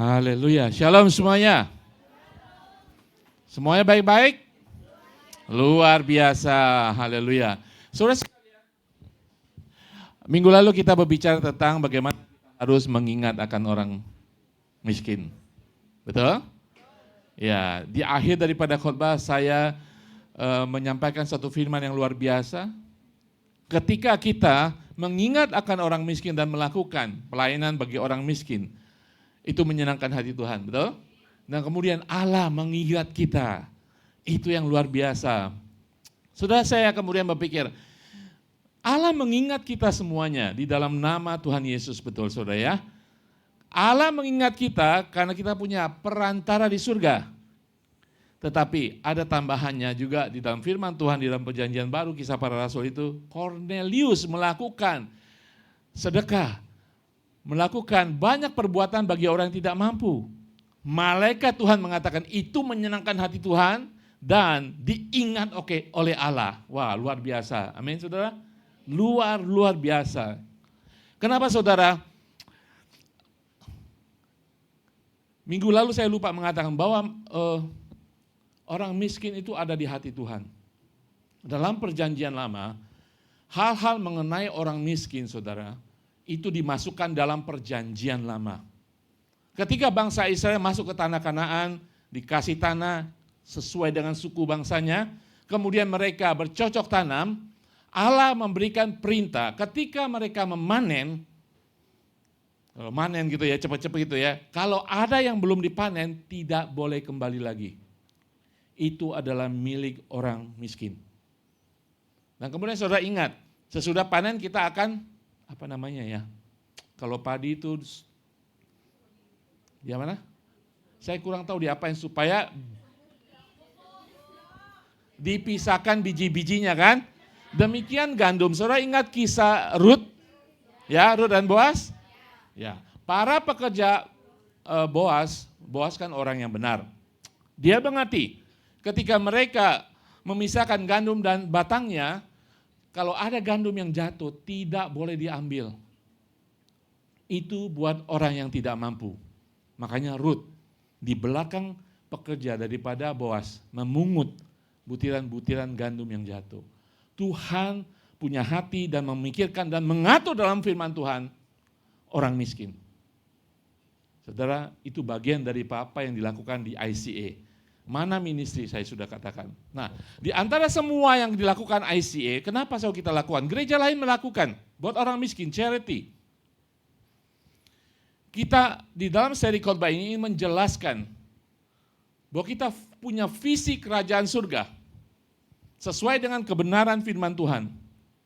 Haleluya. Shalom semuanya. Semuanya baik-baik? Luar biasa. Haleluya. Saudara, minggu lalu kita berbicara tentang bagaimana kita harus mengingat akan orang miskin. Betul? Ya, di akhir daripada khotbah saya menyampaikan satu firman yang luar biasa. Ketika kita mengingat akan orang miskin dan melakukan pelayanan bagi orang miskin, itu menyenangkan hati Tuhan, betul? Dan kemudian Allah mengingat kita, itu yang luar biasa. Saudara, saya kemudian berpikir, Allah mengingat kita semuanya di dalam nama Tuhan Yesus, betul saudara ya? Allah mengingat kita karena kita punya perantara di surga. Tetapi ada tambahannya juga di dalam firman Tuhan, di dalam perjanjian baru, Kisah Para Rasul itu, Kornelius melakukan sedekah, melakukan banyak perbuatan bagi orang yang tidak mampu. Malaikat Tuhan mengatakan itu menyenangkan hati Tuhan dan diingat oleh Allah. Wah, luar biasa. Amin saudara? Luar biasa. Kenapa saudara? Minggu lalu saya lupa mengatakan bahwa orang miskin itu ada di hati Tuhan. Dalam perjanjian lama, hal-hal mengenai orang miskin saudara, itu dimasukkan dalam perjanjian lama. Ketika bangsa Israel masuk ke tanah Kanaan, dikasih tanah sesuai dengan suku bangsanya, kemudian mereka bercocok tanam, Allah memberikan perintah ketika mereka memanen, gitu ya, cepat-cepat gitu ya, kalau ada yang belum dipanen, tidak boleh kembali lagi. Itu adalah milik orang miskin. Dan kemudian saudara ingat, sesudah panen kita akan kalau padi itu, di mana? Saya kurang tahu diapain supaya dipisahkan biji-bijinya kan? Demikian gandum. Saudara ingat kisah Rut? Ya, Rut dan Boas? Ya, para pekerja Boas kan orang yang benar. Dia mengerti ketika mereka memisahkan gandum dan batangnya, kalau ada gandum yang jatuh, tidak boleh diambil. Itu buat orang yang tidak mampu. Makanya Rut di belakang pekerja daripada Boas memungut butiran-butiran gandum yang jatuh. Tuhan punya hati dan memikirkan dan mengatur dalam firman Tuhan orang miskin. Saudara, itu bagian dari apa yang dilakukan di ICA. Mana ministry saya sudah katakan. Nah, di antara semua yang dilakukan ICA, kenapa selalu kita lakukan? Gereja lain melakukan buat orang miskin, charity. Kita di dalam seri khotbah ini menjelaskan bahwa kita punya visi kerajaan surga sesuai dengan kebenaran firman Tuhan.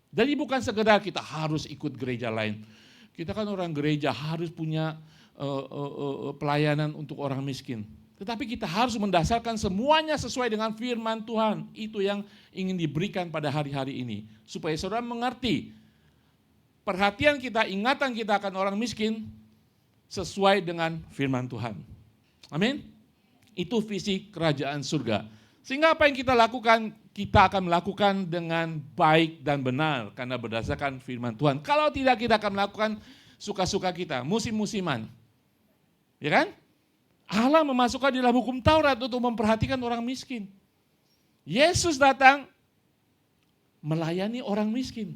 Jadi bukan sekedar kita harus ikut gereja lain. Kita kan orang gereja harus punya pelayanan untuk orang miskin. Tetapi kita harus mendasarkan semuanya sesuai dengan firman Tuhan. Itu yang ingin diberikan pada hari-hari ini. Supaya saudara mengerti perhatian kita, ingatan kita akan orang miskin sesuai dengan firman Tuhan. Amin. Itu visi kerajaan surga. Sehingga apa yang kita lakukan, kita akan melakukan dengan baik dan benar. Karena berdasarkan firman Tuhan. Kalau tidak, kita akan melakukan suka-suka kita, musim-musiman. Ya kan? Allah memasukkan di dalam hukum Taurat untuk memperhatikan orang miskin. Yesus datang melayani orang miskin.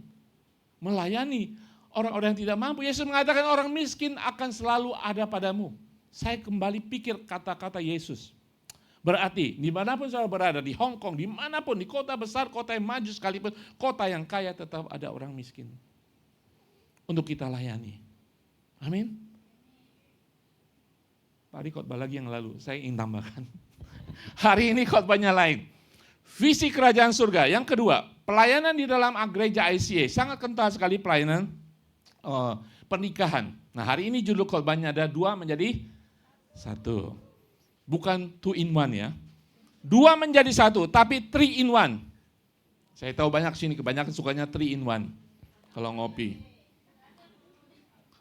Melayani orang-orang yang tidak mampu. Yesus mengatakan orang miskin akan selalu ada padamu. Saya kembali pikir kata-kata Yesus. Berarti dimanapun saudara berada, di Hong Kong, dimanapun, di kota besar, kota yang maju sekalipun, kota yang kaya tetap ada orang miskin. Untuk kita layani. Amin. Tadi khotbah lagi yang lalu, saya ingin tambahkan. Hari ini khotbahnya lain. Visi kerajaan surga. Yang kedua, pelayanan di dalam gereja ICA. Sangat kental sekali pelayanan pernikahan. Nah, hari ini judul khotbahnya ada 2 menjadi 1. Bukan 2 in 1 ya. 2 menjadi 1, tapi 3 in 1. Saya tahu banyak sini, kebanyakan sukanya 3 in 1. Kalau ngopi.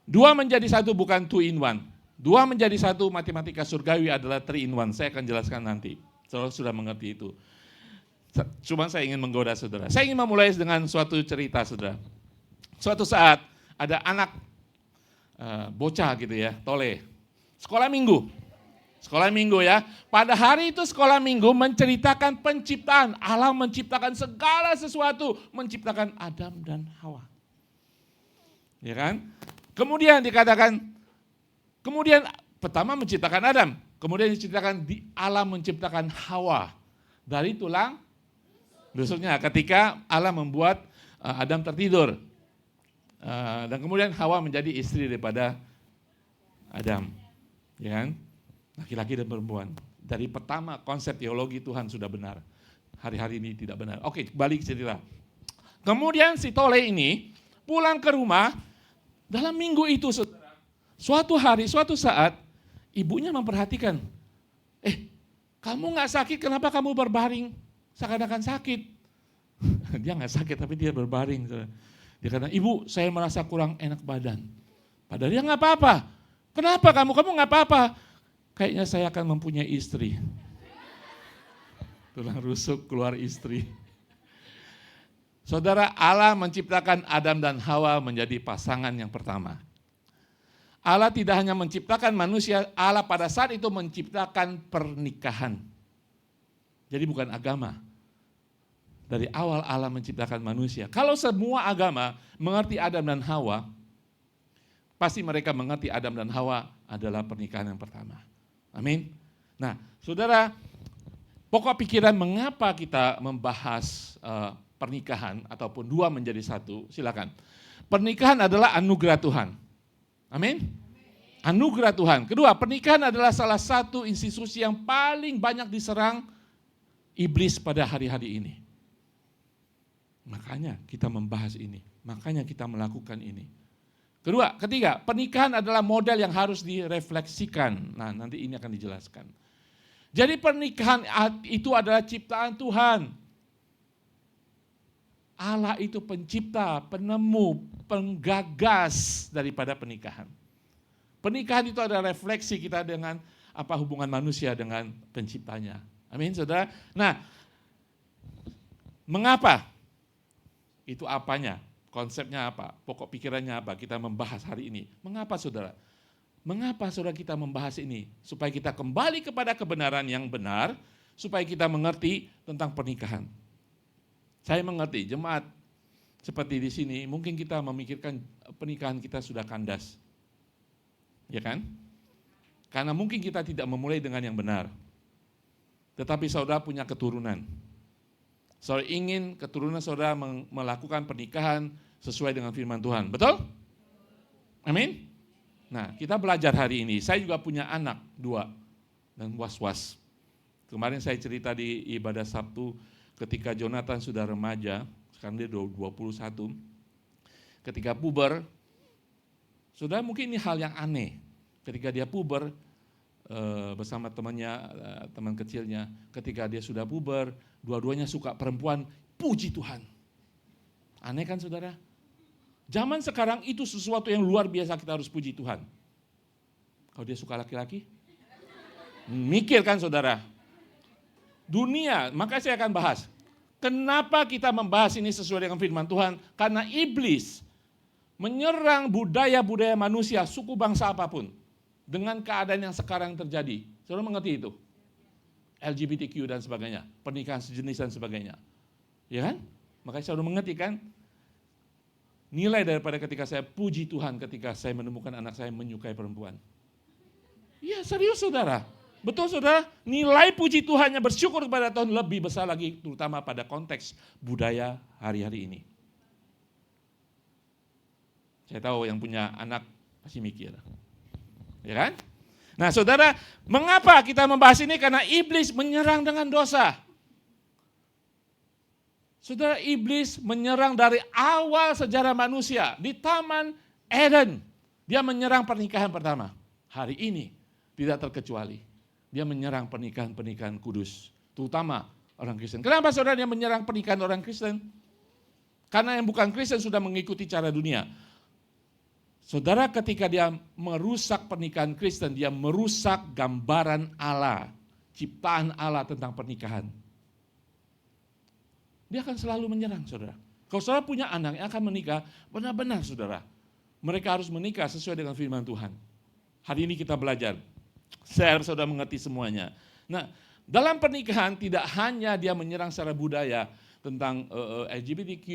2 menjadi 1 bukan 2 in 1. 2 menjadi 1 matematika surgawi adalah 3 in 1. Saya akan jelaskan nanti. Saudara sudah mengerti itu. Cuma saya ingin menggoda saudara. Saya ingin memulai dengan suatu cerita saudara. Suatu saat ada anak bocah gitu ya, toleh. Sekolah minggu. Sekolah minggu ya. Pada hari itu sekolah minggu menceritakan penciptaan. Allah menciptakan segala sesuatu. Menciptakan Adam dan Hawa. Ya kan? Kemudian dikatakan, kemudian pertama menciptakan Adam. Kemudian diceritakan Allah menciptakan Hawa. Dari tulang rusuknya ketika Allah membuat Adam tertidur. Dan kemudian Hawa menjadi istri daripada Adam. Ya kan? Laki-laki dan perempuan. Dari pertama konsep teologi Tuhan sudah benar. Hari-hari ini tidak benar. Oke, balik cerita. Kemudian si Tole ini pulang ke rumah. Dalam minggu itu, saudara, suatu hari, suatu saat, ibunya memperhatikan. Kamu gak sakit, kenapa kamu berbaring? Seakan-akan sakit. Dia gak sakit, tapi dia berbaring. Saudara. Dia kata, ibu, saya merasa kurang enak badan. Padahal dia gak apa-apa. Kenapa kamu? Kamu gak apa-apa. Kayaknya saya akan mempunyai istri. Tulang rusuk keluar istri. Saudara, Allah menciptakan Adam dan Hawa menjadi pasangan yang pertama. Allah tidak hanya menciptakan manusia, Allah pada saat itu menciptakan pernikahan. Jadi bukan agama. Dari awal Allah menciptakan manusia. Kalau semua agama mengerti Adam dan Hawa, pasti mereka mengerti Adam dan Hawa adalah pernikahan yang pertama. Amin. Nah, saudara, pokok pikiran mengapa kita membahas pernikahan ataupun dua menjadi satu, silakan. Pernikahan adalah anugerah Tuhan. Amin. Anugerah Tuhan. Kedua, pernikahan adalah salah satu institusi yang paling banyak diserang iblis pada hari-hari ini. Makanya kita membahas ini, makanya kita melakukan ini. Ketiga, pernikahan adalah model yang harus direfleksikan. Nah, nanti ini akan dijelaskan. Jadi pernikahan itu adalah ciptaan Tuhan. Allah itu pencipta, penemu, penggagas daripada pernikahan. Pernikahan itu adalah refleksi kita dengan apa hubungan manusia dengan penciptanya. Amin, saudara. Nah, mengapa? Itu apanya? Konsepnya apa? Pokok pikirannya apa? Kita membahas hari ini. Mengapa saudara? Mengapa saudara kita membahas ini? Supaya kita kembali kepada kebenaran yang benar, supaya kita mengerti tentang pernikahan. Saya mengerti, jemaat seperti di sini, mungkin kita memikirkan pernikahan kita sudah kandas. Ya kan? Karena mungkin kita tidak memulai dengan yang benar. Tetapi saudara punya keturunan. Saudara ingin keturunan saudara melakukan pernikahan sesuai dengan firman Tuhan. Betul? Amin? Nah, kita belajar hari ini. Saya juga punya anak 2 dan was-was. Kemarin saya cerita di ibadah Sabtu ketika Jonathan sudah remaja, sekarang dia 21. Ketika puber, saudara mungkin ini hal yang aneh. Ketika dia puber, bersama temannya, teman kecilnya, ketika dia sudah puber, dua-duanya suka perempuan, puji Tuhan. Aneh kan saudara? Zaman sekarang itu sesuatu yang luar biasa kita harus puji Tuhan. Kalau dia suka laki-laki, mikir kan saudara? Dunia, maka saya akan bahas. Kenapa kita membahas ini sesuai dengan firman Tuhan? Karena iblis menyerang budaya-budaya manusia, suku bangsa apapun. Dengan keadaan yang sekarang terjadi. Saudara mengerti itu? LGBTQ dan sebagainya, pernikahan sejenis dan sebagainya. Ya kan? Makanya saudara mengerti kan? Nilai daripada ketika saya puji Tuhan ketika saya menemukan anak saya menyukai perempuan. Iya serius saudara. Betul saudara, nilai puji Tuhannya bersyukur kepada Tuhan lebih besar lagi terutama pada konteks budaya hari-hari ini. Saya tahu yang punya anak pasti mikir. Ya kan? Nah saudara, mengapa kita membahas ini? Karena iblis menyerang dengan dosa. Saudara, iblis menyerang dari awal sejarah manusia. Di Taman Eden, dia menyerang pernikahan pertama. Hari ini tidak terkecuali. Dia menyerang pernikahan-pernikahan kudus. Terutama orang Kristen. Kenapa saudara dia menyerang pernikahan orang Kristen? Karena yang bukan Kristen sudah mengikuti cara dunia. Saudara, ketika dia merusak pernikahan Kristen, dia merusak gambaran Allah, ciptaan Allah tentang pernikahan. Dia akan selalu menyerang, saudara. Kalau saudara punya anak yang akan menikah, benar-benar saudara, mereka harus menikah sesuai dengan firman Tuhan. Hari ini kita belajar Share, saudara mengerti semuanya. Nah, dalam pernikahan tidak hanya dia menyerang secara budaya tentang LGBTQ,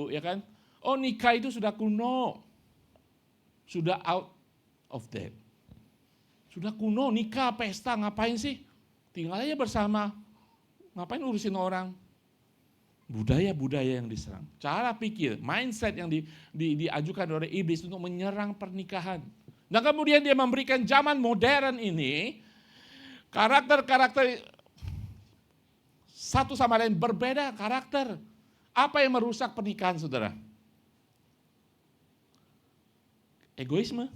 ya kan? Oh, nikah itu sudah kuno, sudah out of date. Sudah kuno, nikah, pesta, ngapain sih? Tinggal aja bersama, ngapain urusin orang? Budaya-budaya yang diserang, cara pikir, mindset yang diajukan oleh iblis untuk menyerang pernikahan. Dan kemudian dia memberikan zaman modern ini, karakter-karakter satu sama lain berbeda karakter. Apa yang merusak pernikahan, saudara? Egoisme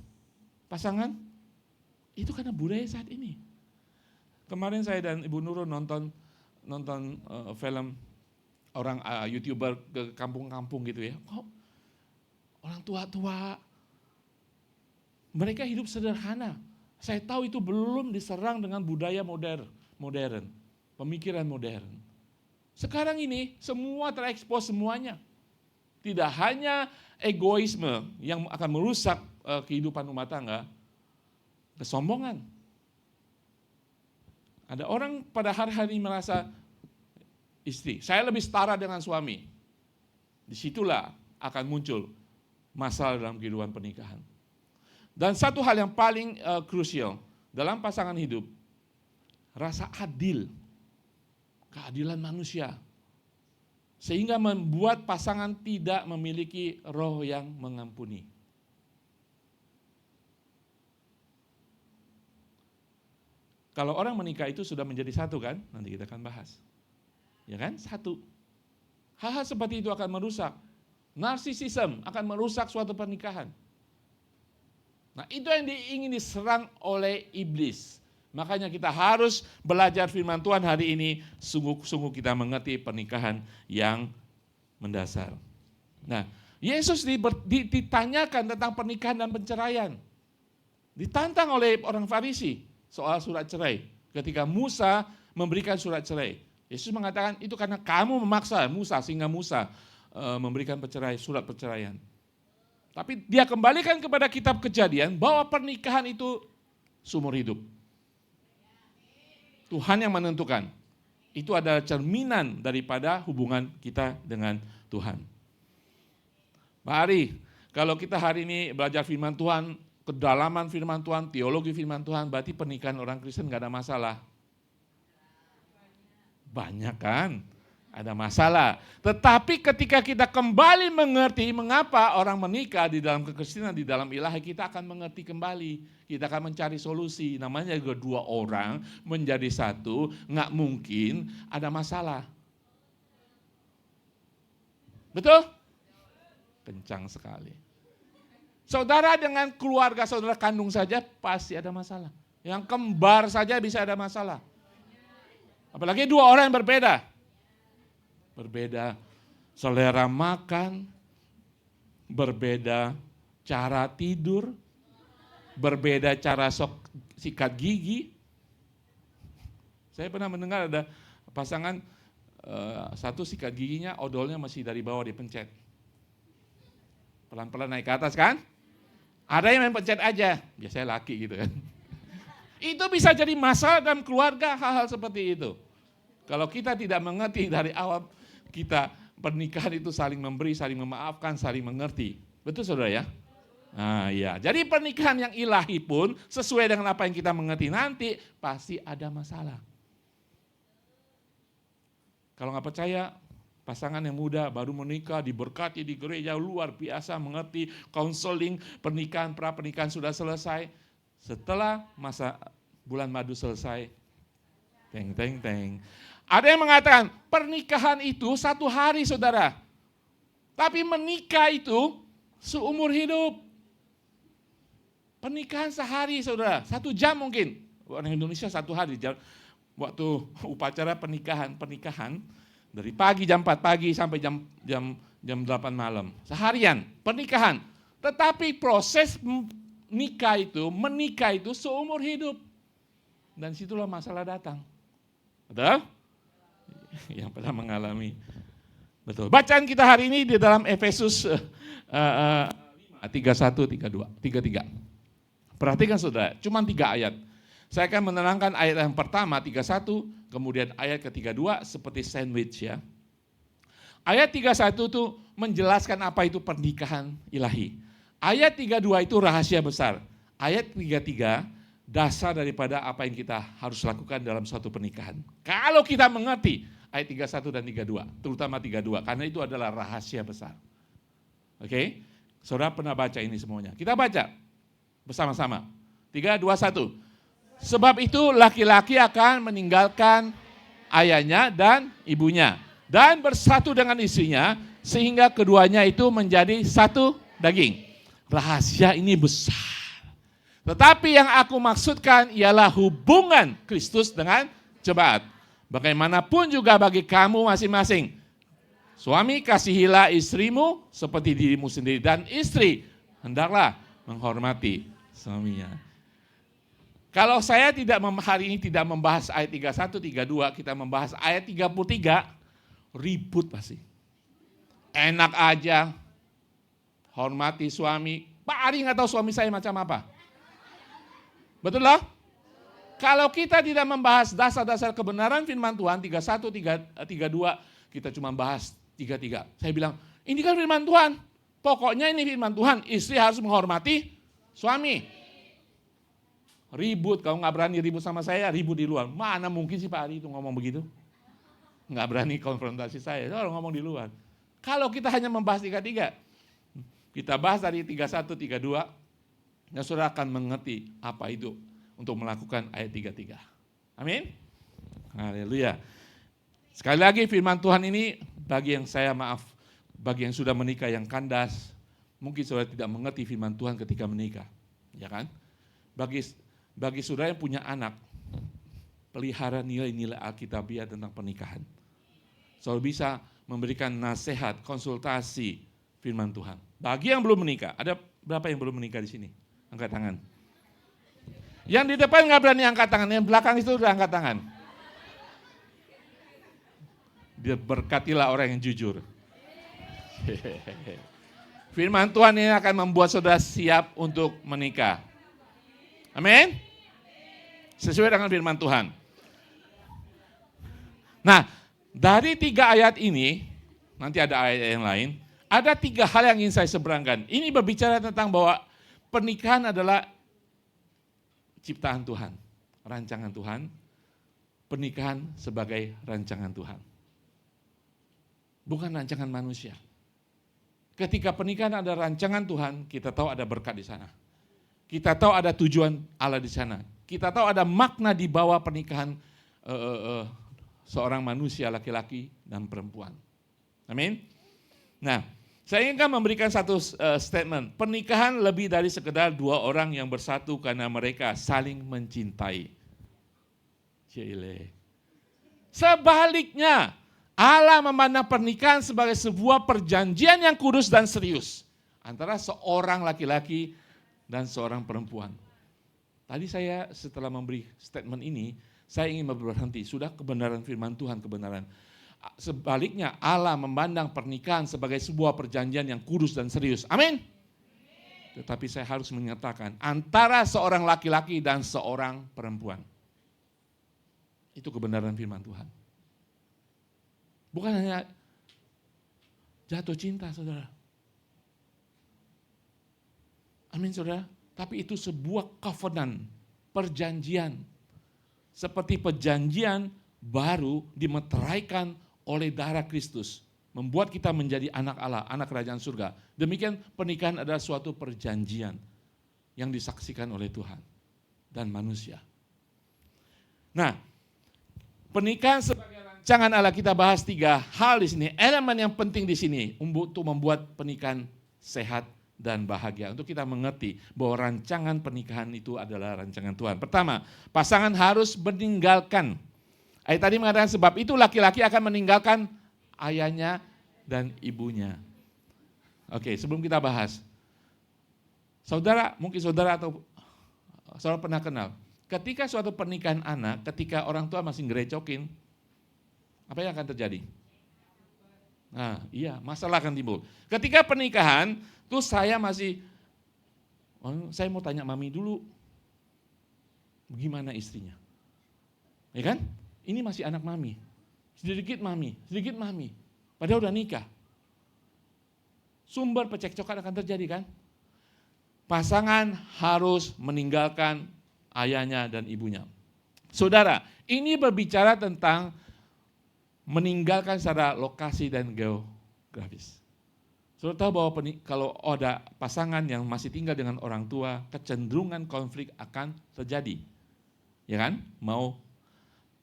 pasangan, itu karena budaya saat ini. Kemarin saya dan Ibu Nurul nonton film orang YouTuber ke kampung-kampung gitu ya. Kok orang tua-tua, mereka hidup sederhana. Saya tahu itu belum diserang dengan budaya modern, pemikiran modern. Sekarang ini semua terekspos semuanya. Tidak hanya egoisme yang akan merusak kehidupan rumah tangga, kesombongan. Ada orang pada hari-hari merasa istri, saya lebih setara dengan suami. Disitulah akan muncul masalah dalam kehidupan pernikahan. Dan satu hal yang paling krusial dalam pasangan hidup, rasa adil, keadilan manusia. Sehingga membuat pasangan tidak memiliki roh yang mengampuni. Kalau orang menikah itu sudah menjadi satu kan, nanti kita akan bahas. Ya kan, satu. Hal-hal seperti itu akan merusak. Narsisisme akan merusak suatu pernikahan. Nah, itu yang ingin diserang oleh iblis. Makanya kita harus belajar firman Tuhan hari ini, sungguh-sungguh kita mengerti pernikahan yang mendasar. Nah, Yesus ditanyakan tentang pernikahan dan perceraian. Ditantang oleh orang Farisi soal surat cerai. Ketika Musa memberikan surat cerai, Yesus mengatakan itu karena kamu memaksa Musa sehingga Musa memberikan surat perceraian. Tapi dia kembalikan kepada kitab Kejadian bahwa pernikahan itu seumur hidup. Tuhan yang menentukan. Itu adalah cerminan daripada hubungan kita dengan Tuhan. Pak Ari, kalau kita hari ini belajar firman Tuhan, kedalaman firman Tuhan, teologi firman Tuhan, berarti pernikahan orang Kristen gak ada masalah. Banyak kan? Ada masalah. Tetapi ketika kita kembali mengerti mengapa orang menikah di dalam kekristenan, di dalam ilahi, kita akan mengerti kembali. Kita akan mencari solusi. Namanya juga dua orang menjadi satu, nggak mungkin ada masalah. Betul? Kencang sekali. Saudara dengan keluarga saudara kandung saja pasti ada masalah. Yang kembar saja bisa ada masalah. Apalagi dua orang yang berbeda. Berbeda selera makan, berbeda cara tidur, berbeda cara sikat gigi. Saya pernah mendengar ada pasangan satu sikat giginya odolnya masih dari bawah dipencet. Pelan-pelan naik ke atas kan? Ada yang main pencet aja, biasanya laki gitu kan. Itu bisa jadi masalah dalam keluarga, hal-hal seperti itu. Kalau kita tidak mengerti dari awal, kita pernikahan itu saling memberi, saling memaafkan, saling mengerti. Betul saudara ya? Nah ya, jadi pernikahan yang ilahi pun sesuai dengan apa yang kita mengerti nanti, pasti ada masalah. Kalau nggak percaya, pasangan yang muda baru menikah, diberkati di gereja luar biasa, mengerti, konseling, pernikahan, pra-pernikahan sudah selesai. Setelah masa bulan madu selesai, teng. Ada yang mengatakan pernikahan itu 1 hari saudara. Tapi menikah itu seumur hidup. Pernikahan sehari saudara, 1 jam mungkin. Orang Indonesia 1 hari. Waktu upacara pernikahan dari pagi jam 4 pagi sampai jam 8 malam. Seharian pernikahan. Tetapi proses menikah itu seumur hidup. Dan situlah masalah datang. Betul? Yang pernah mengalami. Betul. Bacaan kita hari ini di dalam Efesus 31, 32, 33. Perhatikan saudara, cuma 3 ayat. Saya akan menerangkan ayat yang pertama 31, kemudian ayat ke-32 seperti sandwich ya. Ayat 31 itu menjelaskan apa itu pernikahan ilahi. Ayat 32 itu rahasia besar. Ayat 33 dasar daripada apa yang kita harus lakukan dalam suatu pernikahan. Kalau kita mengerti ayat 31 dan 32, terutama 32, karena itu adalah rahasia besar. Oke? Saudara pernah baca ini semuanya. Kita baca bersama-sama. 3, 2, 1. Sebab itu laki-laki akan meninggalkan ayahnya dan ibunya dan bersatu dengan istrinya sehingga keduanya itu menjadi satu daging. Rahasia ini besar. Tetapi yang aku maksudkan ialah hubungan Kristus dengan jemaat. Bagaimanapun juga bagi kamu masing-masing. Suami, kasihilah istrimu seperti dirimu sendiri, dan istri hendaklah menghormati suaminya. Kalau saya hari ini tidak membahas ayat 31, 32, kita membahas ayat 33, ribut pasti. Enak aja, hormati suami. Pak Ari nggak tahu suami saya macam apa. Betul lah? Kalau kita tidak membahas dasar-dasar kebenaran firman Tuhan, 31, 32, kita cuma bahas 33. Saya bilang, ini kan firman Tuhan. Pokoknya ini firman Tuhan, istri harus menghormati suami. Ribut, kalau nggak berani ribut sama saya, ribut di luar. Mana mungkin sih Pak Ari itu ngomong begitu? Nggak berani konfrontasi saya, orang ngomong di luar. Kalau kita hanya membahas 33, kita bahas dari 31, 32, dan saudara akan mengerti apa itu untuk melakukan ayat 33. Amin? Haleluya. Sekali lagi firman Tuhan ini, bagi yang bagi yang sudah menikah yang kandas, mungkin saudara tidak mengerti firman Tuhan ketika menikah. Ya kan? Bagi saudara yang punya anak, pelihara nilai-nilai Alkitabiah tentang pernikahan. Saudara bisa memberikan nasihat, konsultasi firman Tuhan. Bagi yang belum menikah, ada berapa yang belum menikah di sini? Angkat tangan. Yang di depan nggak berani angkat tangan, yang belakang itu udah angkat tangan. Berkatilah orang yang jujur. Firman Tuhan ini akan membuat saudara siap untuk menikah. Amin. Sesuai dengan firman Tuhan. Nah, dari 3 ayat ini, nanti ada ayat yang lain, ada 3 hal yang ingin saya seberangkan. Ini berbicara tentang bahwa pernikahan adalah ciptaan Tuhan, rancangan Tuhan, pernikahan sebagai rancangan Tuhan. Bukan rancangan manusia. Ketika pernikahan ada rancangan Tuhan, kita tahu ada berkat di sana. Kita tahu ada tujuan Allah di sana. Kita tahu ada makna di bawah pernikahan seorang manusia laki-laki dan perempuan. Amin. Nah, saya ingin memberikan satu statement. Pernikahan lebih dari sekedar 2 orang yang bersatu karena mereka saling mencintai. Sebaliknya, Allah memandang pernikahan sebagai sebuah perjanjian yang kudus dan serius antara seorang laki-laki dan seorang perempuan. Tadi saya setelah memberi statement ini, saya ingin berhenti. Sudah kebenaran firman Tuhan, kebenaran. Sebaliknya Allah memandang pernikahan sebagai sebuah perjanjian yang kudus dan serius. Amin. Tetapi saya harus menyatakan antara seorang laki-laki dan seorang perempuan. Itu kebenaran firman Tuhan. Bukan hanya jatuh cinta, saudara. Amin, saudara. Tapi itu sebuah covenant, perjanjian. Seperti perjanjian baru dimeteraikan oleh darah Kristus. Membuat kita menjadi anak Allah, anak kerajaan surga. Demikian pernikahan adalah suatu perjanjian yang disaksikan oleh Tuhan dan manusia. Nah, pernikahan sebagai rancangan Allah, kita bahas 3 hal di sini. Elemen yang penting di sini untuk membuat pernikahan sehat dan bahagia. Untuk kita mengerti bahwa rancangan pernikahan itu adalah rancangan Tuhan. Pertama, pasangan harus meninggalkan. Ayat tadi mengatakan sebab itu laki-laki akan meninggalkan ayahnya dan ibunya. Oke, sebelum kita bahas. Mungkin saudara atau saudara pernah kenal. Ketika suatu pernikahan anak, ketika orang tua masih ngerecokin, apa yang akan terjadi? Nah, iya, masalah akan timbul. Ketika pernikahan, tuh saya mau tanya mami dulu. Bagaimana istrinya? Ya kan? Ini masih anak mami. Sedikit mami. Padahal udah nikah. Sumber percekcokan akan terjadi kan? Pasangan harus meninggalkan ayahnya dan ibunya. Saudara, ini berbicara tentang meninggalkan secara lokasi dan geografis. Saudara tahu bahwa kalau ada pasangan yang masih tinggal dengan orang tua, kecenderungan konflik akan terjadi. Ya kan? Mau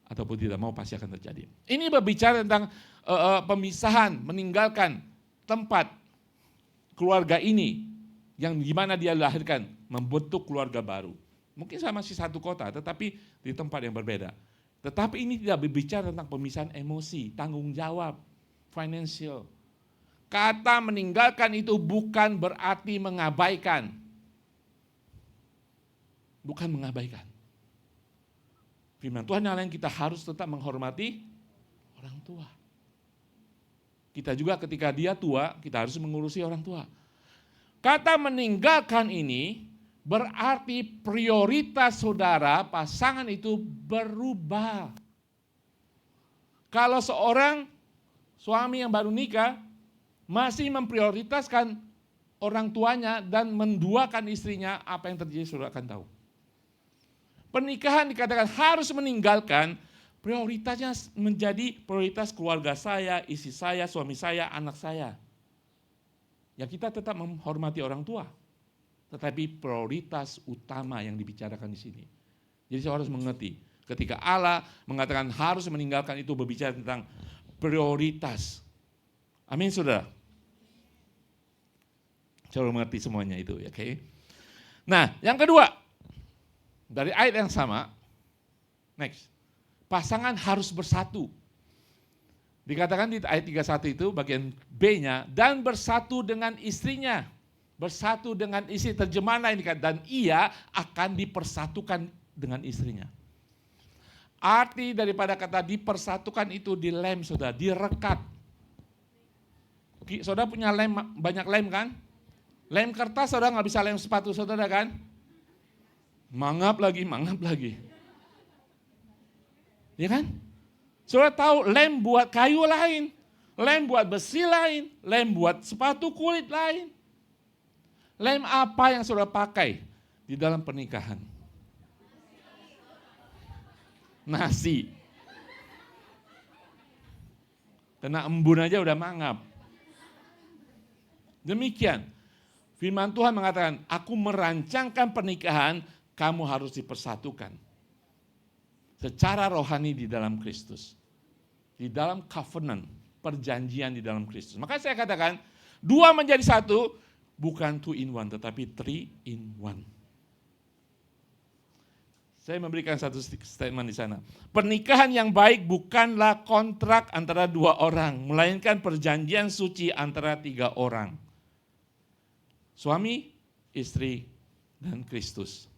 ataupun tidak mau pasti akan terjadi. Ini berbicara tentang pemisahan, meninggalkan tempat keluarga ini yang gimana dia lahirkan, membentuk keluarga baru. Mungkin sama masih satu kota, tetapi di tempat yang berbeda. Tetapi ini tidak berbicara tentang pemisahan emosi, tanggung jawab, financial. Kata meninggalkan itu bukan berarti mengabaikan. Bukan mengabaikan. Firman Tuhan yang lain kita harus tetap menghormati orang tua. Kita juga ketika dia tua, kita harus mengurusi orang tua. Kata meninggalkan ini berarti prioritas saudara, pasangan itu berubah. Kalau seorang suami yang baru nikah masih memprioritaskan orang tuanya dan menduakan istrinya, apa yang terjadi saudara akan tahu. Pernikahan dikatakan harus meninggalkan, prioritasnya menjadi prioritas keluarga saya, istri saya, suami saya, anak saya. Ya kita tetap menghormati orang tua, tetapi prioritas utama yang dibicarakan di sini. Jadi saya harus mengerti, ketika Allah mengatakan harus meninggalkan itu berbicara tentang prioritas. Amin saudara. Saya mengerti semuanya itu, ya, oke. Nah, yang kedua, dari ayat yang sama, next. Pasangan harus bersatu. Dikatakan di ayat 31 itu bagian B-nya, dan bersatu dengan istrinya. Bersatu dengan istri, terjemahan lain dikatakan, dan ia akan dipersatukan dengan istrinya. Arti daripada kata dipersatukan itu dilem, saudara, direkat. Saudara punya lem, banyak lem kan? Lem kertas saudara nggak bisa lem sepatu saudara kan? Mangap lagi. Ya kan? Saudara tahu lem buat kayu lain, lem buat besi lain, lem buat sepatu kulit lain. Lem apa yang saudara pakai di dalam pernikahan? Nasi. Kena embun aja udah mangap. Demikian, firman Tuhan mengatakan, aku merancangkan pernikahan, kamu harus dipersatukan. Secara rohani di dalam Kristus. Di dalam covenant, perjanjian di dalam Kristus. Maka saya katakan, 2 menjadi 1, bukan 2 in 1, tetapi 3 in 1. Saya memberikan satu statement di sana. Pernikahan yang baik bukanlah kontrak antara 2 orang, melainkan perjanjian suci antara 3 orang. Suami, istri, dan Kristus.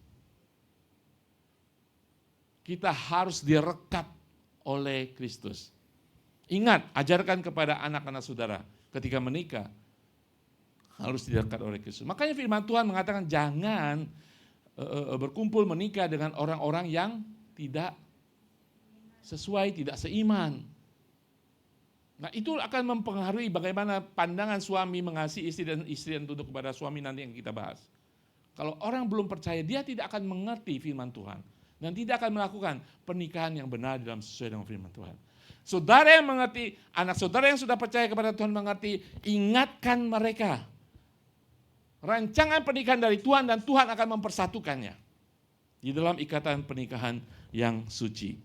Kita harus direkat oleh Kristus. Ingat, ajarkan kepada anak-anak saudara, ketika menikah, harus direkat oleh Kristus. Makanya firman Tuhan mengatakan, jangan berkumpul menikah dengan orang-orang yang tidak sesuai, tidak seiman. Nah itu akan mempengaruhi bagaimana pandangan suami mengasihi istri dan istri yang tunduk kepada suami nanti yang kita bahas. Kalau orang belum percaya, dia tidak akan mengerti firman Tuhan. Dan tidak akan melakukan pernikahan yang benar dalam sesuai dengan firman Tuhan. Saudara yang mengerti, anak saudara yang sudah percaya kepada Tuhan mengerti, ingatkan mereka. Rancangan pernikahan dari Tuhan dan Tuhan akan mempersatukannya. Di dalam ikatan pernikahan yang suci.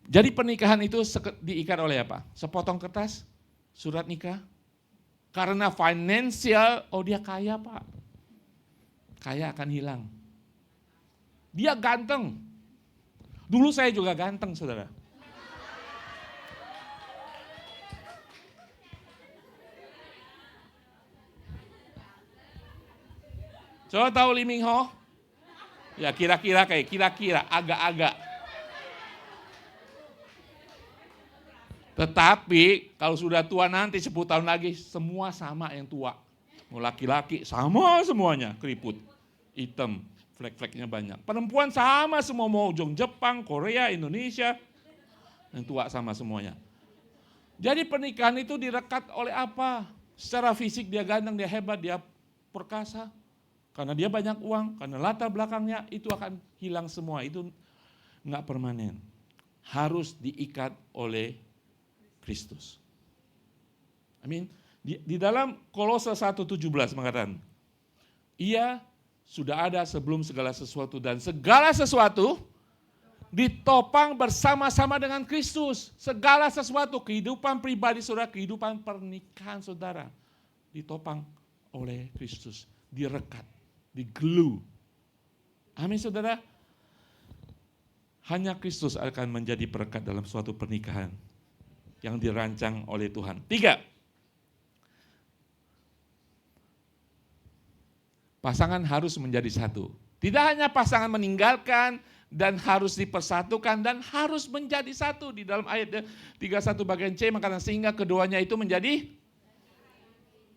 Jadi pernikahan itu diikat oleh apa? Sepotong kertas, surat nikah. Karena finansial, oh dia kaya pak. Kaya akan hilang. Dia ganteng. Dulu saya juga ganteng saudara. Coba tahu Lee Min Ho? Ya kira-kira agak-agak. Tetapi kalau sudah tua nanti 10 tahun lagi semua sama yang tua. Mau laki-laki sama semuanya, keriput, hitam, Flag-flagnya banyak. Perempuan sama semua, mau Jepang, Korea, Indonesia. Yang tua sama semuanya. Jadi pernikahan itu direkat oleh apa? Secara fisik dia ganteng, dia hebat, dia perkasa. Karena dia banyak uang, karena latar belakangnya itu akan hilang semua. Itu enggak permanen. Harus diikat oleh Kristus. Amin. Di dalam Kolose 1:17 mengatakan, ia sudah ada sebelum segala sesuatu dan segala sesuatu ditopang bersama-sama dengan Kristus. Segala sesuatu, kehidupan pribadi saudara, kehidupan pernikahan saudara, ditopang oleh Kristus, direkat, digelu. Amin saudara. Hanya Kristus akan menjadi perekat dalam suatu pernikahan yang dirancang oleh Tuhan. 3. Pasangan harus menjadi satu. Tidak hanya pasangan meninggalkan dan harus dipersatukan dan harus menjadi satu. Di dalam ayat 31 bagian C mengatakan sehingga keduanya itu menjadi,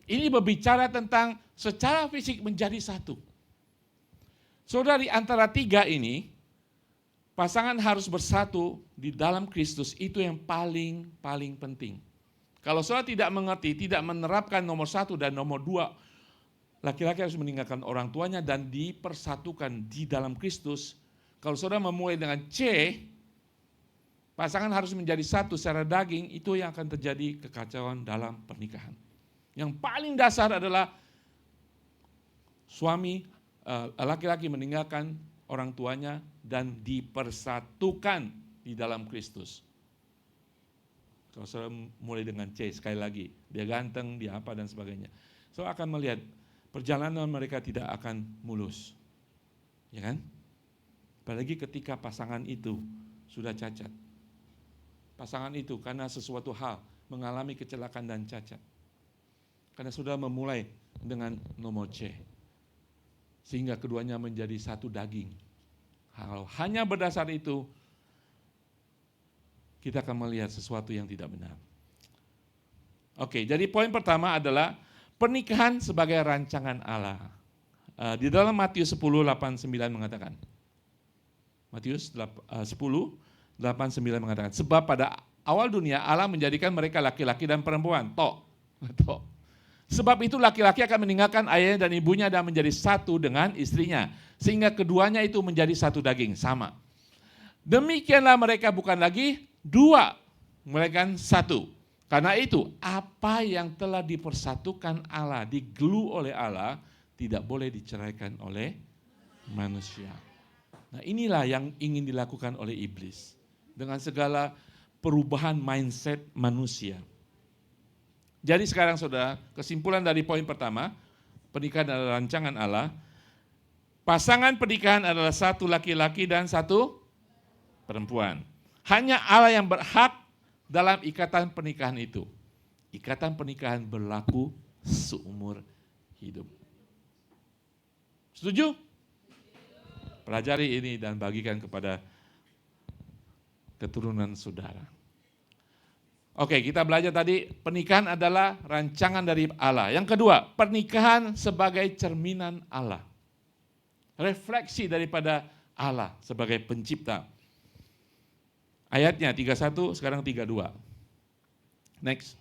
ini berbicara tentang secara fisik menjadi satu. Saudara, di antara tiga ini, pasangan harus bersatu di dalam Kristus, itu yang paling penting. Kalau saudara tidak mengerti, tidak menerapkan nomor 1 dan nomor 2, laki-laki harus meninggalkan orang tuanya dan dipersatukan di dalam Kristus. Kalau saudara memulai dengan C, pasangan harus menjadi satu secara daging, itu yang akan terjadi kekacauan dalam pernikahan. Yang paling dasar adalah suami, laki-laki meninggalkan orang tuanya dan dipersatukan di dalam Kristus. Kalau saudara mulai dengan C, sekali lagi, dia ganteng, dia apa dan sebagainya. Saudara akan melihat perjalanan mereka tidak akan mulus. Ya kan? Apalagi ketika pasangan itu sudah cacat. Pasangan itu karena sesuatu hal mengalami kecelakaan dan cacat. Karena sudah memulai dengan nomor C. Sehingga keduanya menjadi satu daging. Kalau hanya berdasar itu, kita akan melihat sesuatu yang tidak benar. Oke, jadi poin pertama adalah pernikahan sebagai rancangan Allah. Di dalam Matius 10:8-9 mengatakan, Matius 10:8-9 mengatakan, sebab pada awal dunia Allah menjadikan mereka laki-laki dan perempuan. Sebab itu laki-laki akan meninggalkan ayahnya dan ibunya dan menjadi satu dengan istrinya. Sehingga keduanya itu menjadi satu daging, sama. Demikianlah mereka bukan lagi dua, melainkan satu. Karena itu apa yang telah dipersatukan Allah, digelu oleh Allah, tidak boleh diceraikan oleh manusia. Nah inilah yang ingin dilakukan oleh iblis. Dengan segala perubahan mindset manusia. Jadi sekarang saudara, kesimpulan dari poin pertama, pernikahan adalah rancangan Allah. Pasangan pernikahan adalah satu laki-laki dan satu perempuan. Hanya Allah yang berhak dalam ikatan pernikahan itu. Ikatan pernikahan berlaku seumur hidup. Setuju? Pelajari ini dan bagikan kepada keturunan saudara. Oke, kita belajar tadi pernikahan adalah rancangan dari Allah. Yang kedua, pernikahan sebagai cerminan Allah. Refleksi daripada Allah sebagai pencipta. Ayatnya 31, sekarang 32. Next.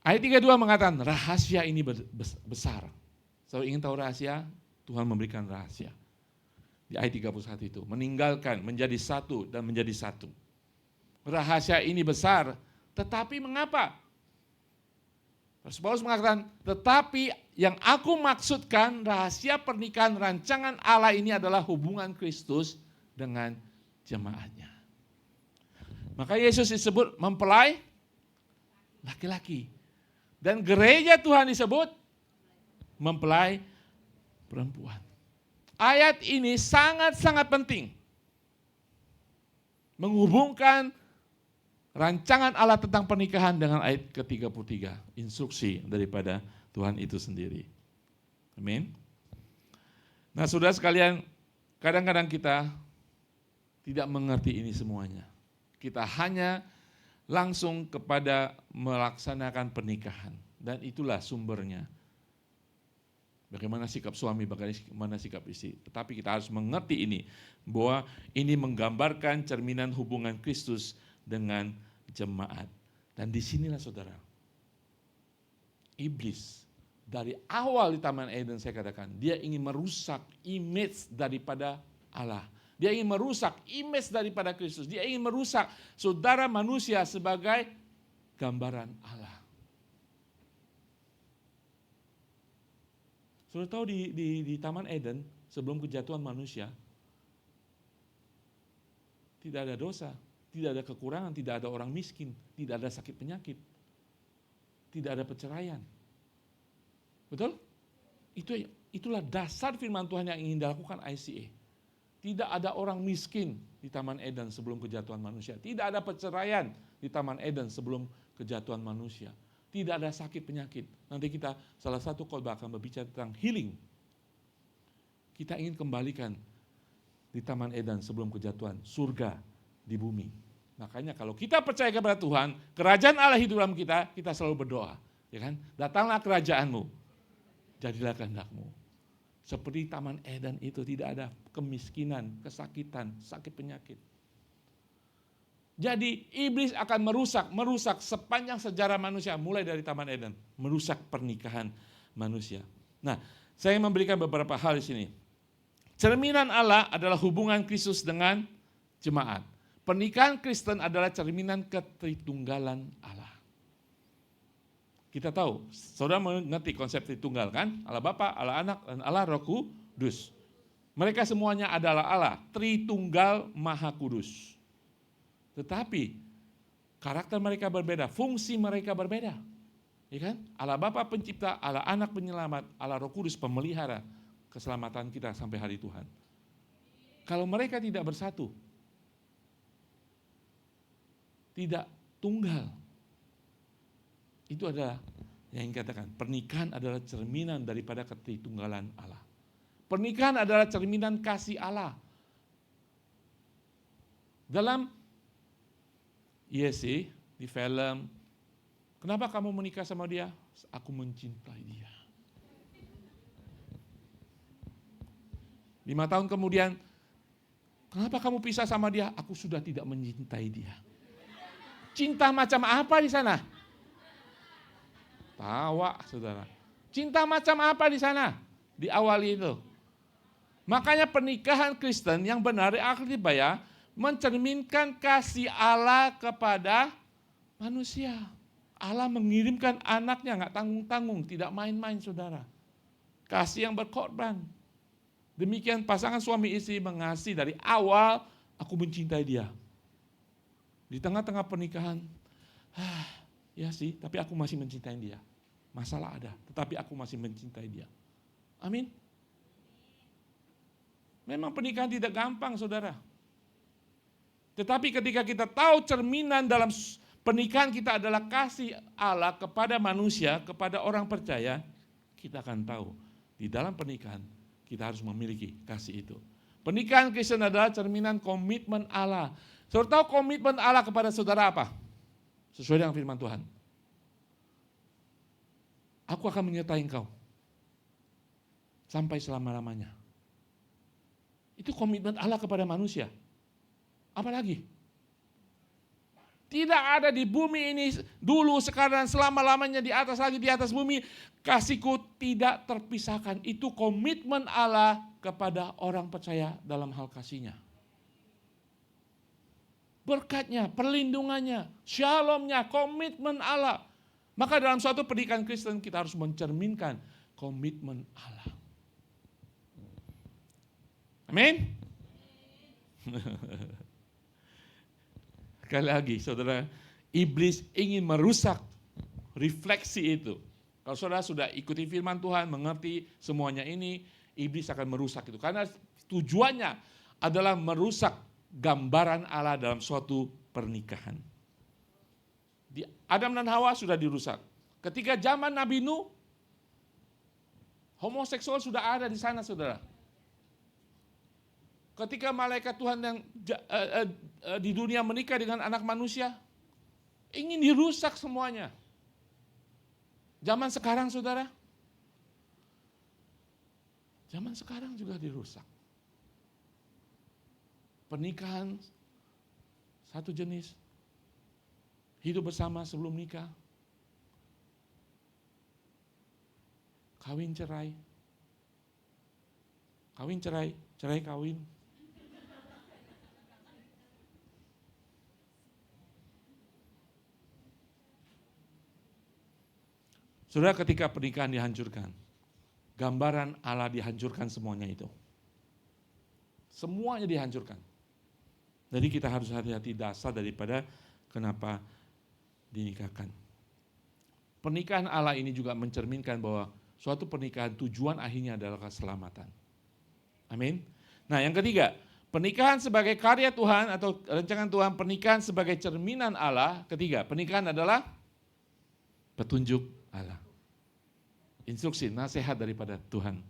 Ayat 32 mengatakan rahasia ini besar. Kalau ingin tahu rahasia, Tuhan memberikan rahasia. Di ayat 31 itu, meninggalkan, menjadi satu dan menjadi satu. Rahasia ini besar, tetapi mengapa? Rasul Paulus mengatakan, tetapi yang aku maksudkan rahasia pernikahan rancangan Allah ini adalah hubungan Kristus dengan jemaatnya. Maka Yesus disebut mempelai laki-laki. Dan gereja Tuhan disebut mempelai perempuan. Ayat ini sangat-sangat penting. Menghubungkan rancangan Allah tentang pernikahan dengan ayat ke-33. Instruksi daripada Tuhan itu sendiri. Amin. Nah saudara sekalian, kadang-kadang kita tidak mengerti ini semuanya. Kita hanya langsung kepada melaksanakan pernikahan. Dan itulah sumbernya. Bagaimana sikap suami, bagaimana sikap istri. Tetapi kita harus mengerti ini, bahwa ini menggambarkan cerminan hubungan Kristus dengan jemaat. Dan disinilah saudara, iblis dari awal di Taman Eden saya katakan, dia ingin merusak image daripada Allah. Dia ingin merusak image daripada Kristus. Dia ingin merusak saudara manusia sebagai gambaran Allah. Sudah tahu di Taman Eden sebelum kejatuhan manusia, tidak ada dosa, tidak ada kekurangan, tidak ada orang miskin, tidak ada sakit penyakit, tidak ada perceraian. Betul? Itulah dasar firman Tuhan yang ingin dilakukan ICA. Tidak ada orang miskin di Taman Eden sebelum kejatuhan manusia. Tidak ada perceraian di Taman Eden sebelum kejatuhan manusia. Tidak ada sakit penyakit. Nanti kita salah satu khotbah akan berbicara tentang healing. Kita ingin kembalikan di Taman Eden sebelum kejatuhan, surga di bumi. Makanya kalau kita percaya kepada Tuhan, kerajaan Allah hidup dalam kita, kita selalu berdoa. Ya kan? Datanglah kerajaanmu, jadilah kehendak-Mu. Seperti Taman Eden itu tidak ada kemiskinan, kesakitan, sakit penyakit. Jadi iblis akan merusak sepanjang sejarah manusia, mulai dari Taman Eden, merusak pernikahan manusia. Nah, saya memberikan beberapa hal di sini. Cerminan Allah adalah hubungan Kristus dengan jemaat. Pernikahan Kristen adalah cerminan ketritunggalan Allah. Kita tahu, saudara mengerti konsep Tritunggal kan? Allah Bapa, Allah Anak, dan Allah Roh Kudus. Mereka semuanya adalah Allah, Tritunggal Maha Kudus. Tetapi karakter mereka berbeda, fungsi mereka berbeda. Ya kan? Allah Bapa pencipta, Allah Anak penyelamat, Allah Roh Kudus pemelihara keselamatan kita sampai hari Tuhan. Kalau mereka tidak bersatu, tidak tunggal, itu adalah yang dikatakan pernikahan adalah cerminan daripada ketritunggalan Allah. Pernikahan adalah cerminan kasih Allah. Dalam sih di film, kenapa kamu menikah sama dia? Aku mencintai dia. 5 tahun kemudian, kenapa kamu pisah sama dia? Aku sudah tidak mencintai dia. Cinta macam apa di sana? Tawa, saudara. Cinta macam apa di sana? Di awal itu. Makanya pernikahan Kristen yang benar ya, mencerminkan kasih Allah kepada manusia. Allah mengirimkan anaknya, nggak tanggung-tanggung, tidak main-main saudara. Kasih yang berkorban. Demikian pasangan suami istri mengasihi dari awal, aku mencintai dia. Di tengah-tengah pernikahan, ya sih, tapi aku masih mencintai dia. Masalah ada, tetapi aku masih mencintai dia. Amin. Memang pernikahan tidak gampang saudara. Tetapi ketika kita tahu cerminan dalam pernikahan kita adalah kasih Allah kepada manusia, kepada orang percaya, kita akan tahu di dalam pernikahan kita harus memiliki kasih itu. Pernikahan Kristen adalah cerminan komitmen Allah. Saudara tahu komitmen Allah kepada saudara apa? Sesuai dengan firman Tuhan. Aku akan menyertai engkau sampai selama-lamanya. Itu komitmen Allah kepada manusia. Apalagi? Tidak ada di bumi ini dulu, sekarang, selama-lamanya, di atas lagi, di atas bumi. Kasihku tidak terpisahkan. Itu komitmen Allah kepada orang percaya dalam hal kasihnya. Berkatnya, perlindungannya, shalomnya, komitmen Allah. Maka dalam suatu pernikahan Kristen kita harus mencerminkan komitmen Allah. Amin. Sekali lagi saudara, iblis ingin merusak refleksi itu. Kalau saudara sudah ikuti firman Tuhan, mengerti semuanya ini, iblis akan merusak itu. Karena tujuannya adalah merusak gambaran Allah dalam suatu pernikahan. Di Adam dan Hawa sudah dirusak. Ketika zaman Nabi Nuh, homoseksual sudah ada di sana saudara. Ketika malaikat Tuhan yang di dunia menikah dengan anak manusia, ingin dirusak semuanya. Zaman sekarang saudara, Zaman sekarang juga dirusak. Pernikahan satu jenis, hidup bersama sebelum nikah, kawin cerai, cerai kawin. Saudara, ketika pernikahan dihancurkan, gambaran Allah dihancurkan semuanya itu. Semuanya dihancurkan. Jadi kita harus hati-hati dasar daripada kenapa dinikahkan. Pernikahan Allah ini juga mencerminkan bahwa suatu pernikahan tujuan akhirnya adalah keselamatan. Amin. Nah, yang ketiga, pernikahan sebagai karya Tuhan atau rancangan Tuhan, pernikahan sebagai cerminan Allah. Ketiga, pernikahan adalah petunjuk Allah. Instruksi, nasihat daripada Tuhan.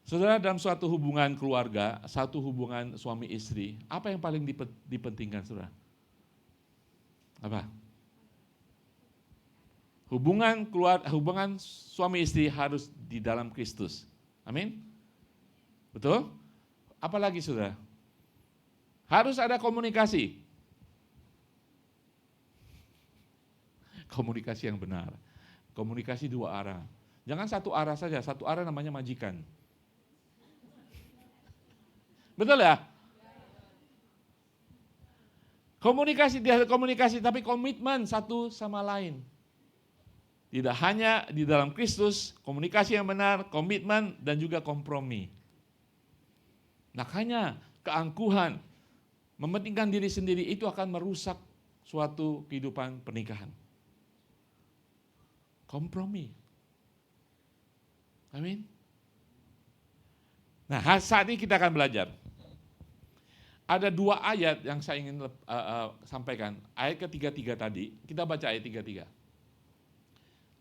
Saudara, dalam suatu hubungan keluarga, satu hubungan suami istri, apa yang paling dipentingkan, saudara? Apa? Hubungan suami istri harus di dalam Kristus. Amin? Betul? Apalagi, saudara? Harus ada komunikasi. Komunikasi yang benar. Komunikasi dua arah. Jangan satu arah saja, satu arah namanya majikan. Betul ya? Komunikasi, tapi komitmen satu sama lain. Tidak hanya di dalam Kristus, komunikasi yang benar, komitmen, dan juga kompromi. Makanya keangkuhan, mementingkan diri sendiri itu akan merusak suatu kehidupan pernikahan. Kompromi. Amin. Nah, saat ini kita akan belajar. Ada dua ayat yang saya ingin sampaikan. Ayat ke-33 tadi, kita baca ayat 33.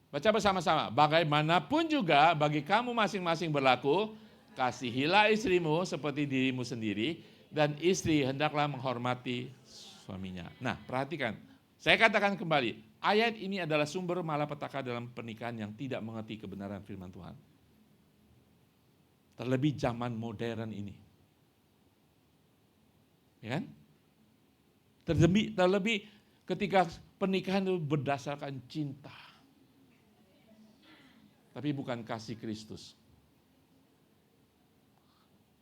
Baca bersama-sama. Bagaimanapun juga bagi kamu masing-masing berlaku, kasihilah istrimu seperti dirimu sendiri, dan istri hendaklah menghormati suaminya. Nah, perhatikan. Saya katakan kembali, ayat ini adalah sumber malapetaka dalam pernikahan yang tidak mengerti kebenaran firman Tuhan. Terlebih zaman modern ini. Ya kan? Terlebih ketika pernikahan itu berdasarkan cinta. Tapi bukan kasih Kristus.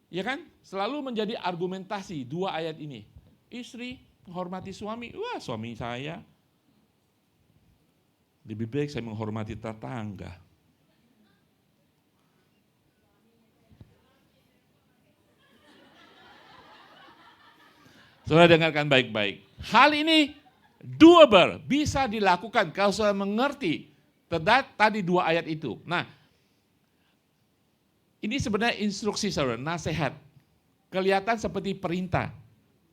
Ya kan? Selalu menjadi argumentasi dua ayat ini. Istri menghormati suami, wah suami saya. Lebih baik saya menghormati tetangga. Saudara dengarkan baik-baik. Hal ini doable, bisa dilakukan kalau saudara mengerti tadi dua ayat itu. Nah, ini sebenarnya instruksi saudara, nasihat. Kelihatan seperti perintah.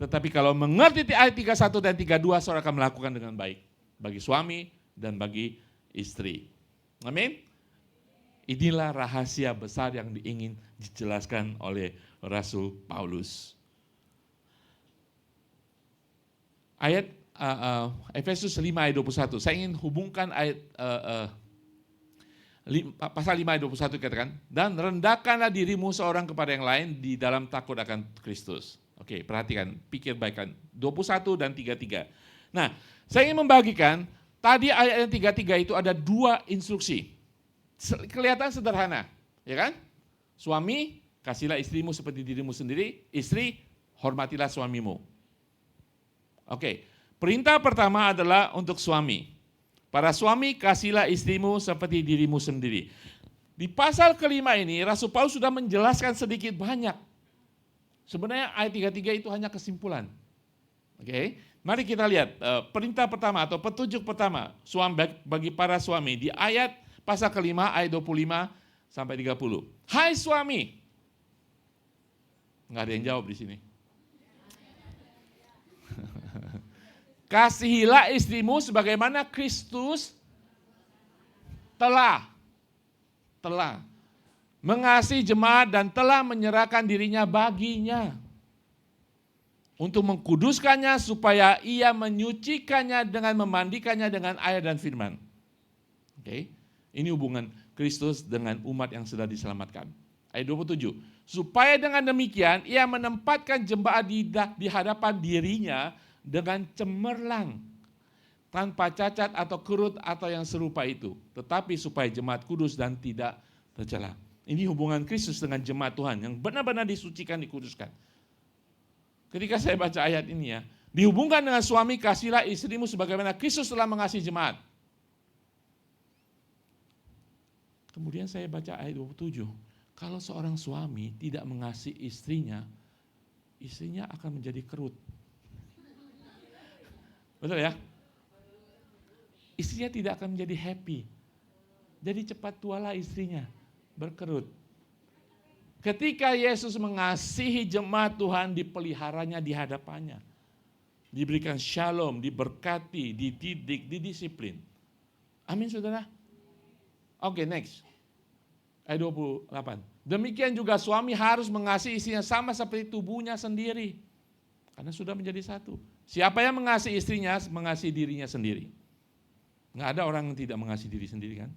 Tetapi kalau mengerti ayat 31 dan 32, saudara akan melakukan dengan baik. Bagi suami dan bagi istri. Amin. Inilah rahasia besar yang ingin dijelaskan oleh Rasul Paulus. Ayat Efesus 5 ayat 21. Saya ingin hubungkan ayat pasal 5 ayat 21 katakan, dan rendahkanlah dirimu seorang kepada yang lain di dalam takut akan Kristus. Oke, perhatikan, pikir baikkan 21 dan 33. Nah, saya ingin membagikan tadi ayat yang 33 itu ada dua instruksi. Kelihatan sederhana, ya kan? Suami, kasihlah istrimu seperti dirimu sendiri, istri, hormatilah suamimu. Oke, perintah pertama adalah untuk suami. Para suami, kasihlah istrimu seperti dirimu sendiri. Di pasal kelima ini, Rasul Paulus sudah menjelaskan sedikit banyak. Sebenarnya ayat 33 itu hanya kesimpulan. Oke, mari kita lihat perintah pertama atau petunjuk pertama bagi para suami di ayat pasal kelima ayat 25 sampai 30. Hai suami. Nggak ada yang jawab di sini. Kasihilah istrimu sebagaimana Kristus telah mengasihi jemaat dan telah menyerahkan dirinya baginya untuk mengkuduskannya supaya ia menyucikannya dengan memandikannya dengan air dan firman. Oke, ini hubungan Kristus dengan umat yang sudah diselamatkan. Ayat 27. Supaya dengan demikian ia menempatkan jemaat di hadapan dirinya dengan cemerlang, tanpa cacat atau kerut atau yang serupa itu, tetapi supaya jemaat kudus dan tidak tercela. Ini hubungan Kristus dengan jemaat Tuhan yang benar-benar disucikan, dikuduskan. Ketika saya baca ayat ini ya, dihubungkan dengan suami, kasihlah istrimu sebagaimana Kristus telah mengasihi jemaat. Kemudian saya baca ayat 27. Kalau seorang suami tidak mengasihi istrinya, istrinya akan menjadi kerut. Betul ya? Istrinya tidak akan menjadi happy. Jadi cepat tualah istrinya, berkerut. Ketika Yesus mengasihi jemaat Tuhan, dipeliharanya di hadapannya. Diberikan shalom, diberkati, dididik, didisiplin. Amin saudara? Oke, next. Ayat 28. Demikian juga suami harus mengasihi istrinya sama seperti tubuhnya sendiri. Karena sudah menjadi satu. Siapa yang mengasihi istrinya, mengasihi dirinya sendiri. Nggak ada orang yang tidak mengasihi diri sendiri kan?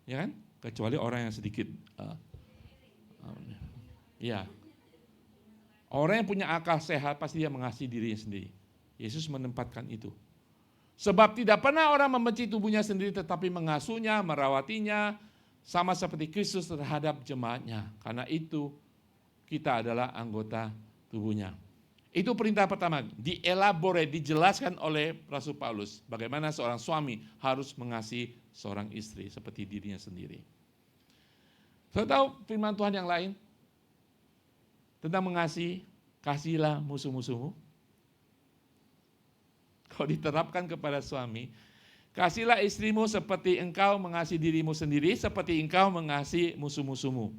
Ya kan? Kecuali orang yang sedikit. Ya. Orang yang punya akal sehat pasti dia mengasihi dirinya sendiri. Yesus menempatkan itu. Sebab tidak pernah orang membenci tubuhnya sendiri tetapi mengasuhnya, merawatinya, sama seperti Kristus terhadap jemaatnya. Karena itu kita adalah anggota tubuhnya. Itu perintah pertama, dijelaskan oleh Rasul Paulus. Bagaimana seorang suami harus mengasihi seorang istri seperti dirinya sendiri. Saya tahu firman Tuhan yang lain tentang mengasihi, kasihilah musuh-musuhmu. Kalau diterapkan kepada suami, kasihlah istrimu seperti engkau mengasihi dirimu sendiri, seperti engkau mengasihi musuh-musuhmu.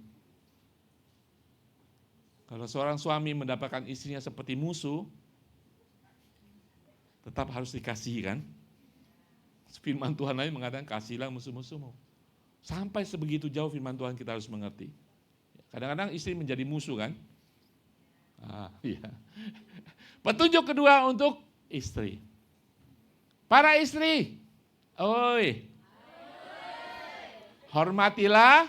Kalau seorang suami mendapatkan istrinya seperti musuh, tetap harus dikasihi kan? Firman Tuhan lain mengatakan kasihlah musuh-musuhmu. Sampai sebegitu jauh firman Tuhan kita harus mengerti. Kadang-kadang istri menjadi musuh kan? Iya. Petunjuk kedua untuk istri. Para istri, hormatilah.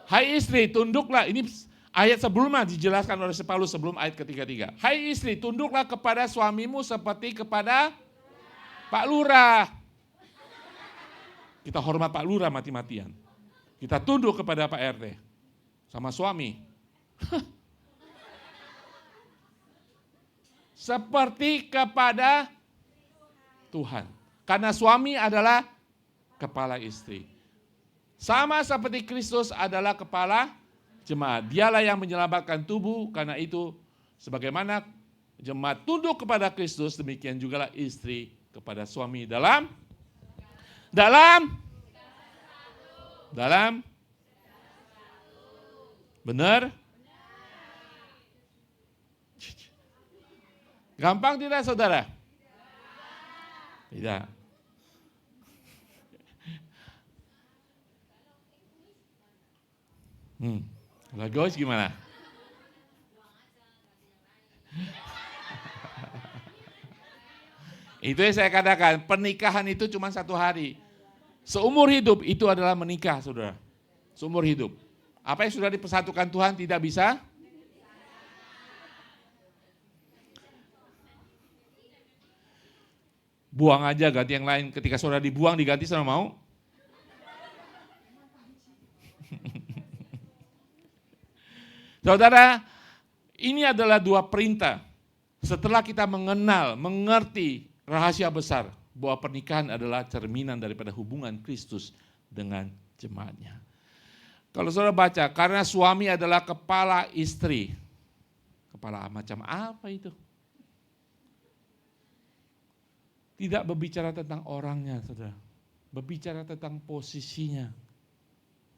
Hai istri, tunduklah. Ini ayat sebelumnya dijelaskan oleh Paulus sebelum ayat ketiga-tiga. Hai istri, tunduklah kepada suamimu seperti kepada Pak Lurah. Kita hormat Pak Lurah mati-matian. Kita tunduk kepada Pak RT. Sama suami. Seperti kepada Tuhan. Karena suami adalah kepala istri. Sama seperti Kristus adalah kepala jemaat. Dialah yang menyelamatkan tubuh, karena itu sebagaimana jemaat tunduk kepada Kristus, demikian juga istri kepada suami dalam benar? Gampang tidak saudara? Tidak. Kalau Gois gimana? Itu yang saya katakan, pernikahan itu cuma 1 hari. Seumur hidup itu adalah menikah, saudara. Seumur hidup. Apa yang sudah dipersatukan Tuhan tidak bisa? Buang aja, ganti yang lain. Ketika saudara dibuang, diganti saudara mau? Saudara, ini adalah 2 perintah. Setelah kita mengerti rahasia besar bahwa pernikahan adalah cerminan daripada hubungan Kristus dengan jemaatnya. Kalau saudara baca, karena suami adalah kepala istri. Kepala macam apa itu? Tidak berbicara tentang orangnya, saudara. Berbicara tentang posisinya.